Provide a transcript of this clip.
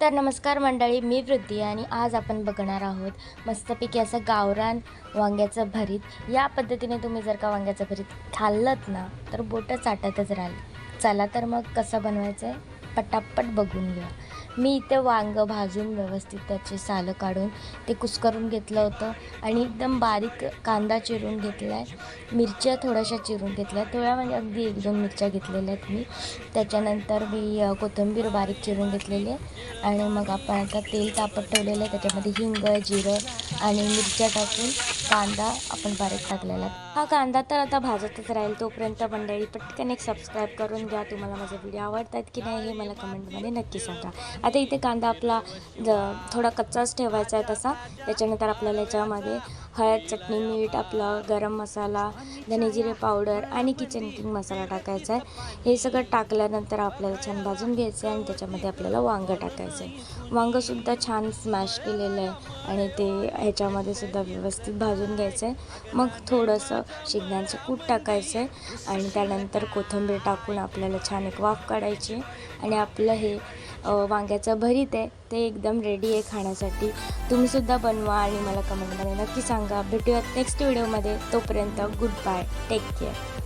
तर नमस्कार मंडळी, मी वृद्धी आणि आज आपण बघणार आहोत मस्तपैकी असं गावरान वांग्याचं भरीत। या पद्धतीने तुम्ही जर का वांग्याचं भरीत खाल्लत ना तर बोटं चाटतच राहाल। चला तर मग कसं बनवायचं आहे पटापट बघून घ्या। मी इथे वांगं भाजून व्यवस्थित त्याचे सालं काढून ते कुस्करून घेतलं होतं आणि एकदम बारीक कांदा चिरून घेतला आहे, मिरच्या थोड्याशा चिरून घेतल्या, थोड्या म्हणजे अगदी 1-2 मिरच्या घेतलेल्या आहेत मी। त्याच्यानंतर मी कोथिंबीर बारीक चिरून घेतलेली आहे आणि मग आपण आता तेल तापत ठेवलेलं आहे, त्याच्यामध्ये हिंग, जिरं आणि मिरच्या टाकून कांदा आपण बारीक टाकलेला आहे। हा कांदा तर आता भाजतच राहील, तोपर्यंत मंडळी पटकन एक सबस्क्राईब करून घ्या। तुम्हाला माझे व्हिडिओ आवडतात की नाही हे मला कमेंटमध्ये नक्की सांगा। आता इथे कांदा आपला थोडा कच्चाच ठेवायचा आहे तसा। त्याच्यानंतर आपल्याला याच्यामध्ये हळद, चटणी, मीठ, आपला गरम मसाला, धने जिरे पावडर आणि किचन किंग मसाला टाकायचा आहे। हे सगळं टाकल्यानंतर आपल्याला छान भाजून घ्यायचं आहे आणि त्याच्यामध्ये आपल्याला वांगं टाकायचं आहे। वांगंसुद्धा छान स्मॅश केलेलं आहे आणि ते ह्याच्यामध्ये सुद्धा व्यवस्थित भाजून घ्यायचं आहे। मग थोडंसं शेंगदाण्याचं कूट टाकायचं आहे आणि त्यानंतर कोथिंबीर टाकून आपल्याला छान एक वाफ काढायची आणि आपलं हे वांग्याचं भरीत आहे ते एकदम रेडी आहे खाण्यासाठी। तुम्हीसुद्धा बनवा आणि मला कमेंटमध्ये नक्की सांगा। भेटूयात नेक्स्ट व्हिडिओमध्ये, तोपर्यंत गुड बाय, टेक केअर।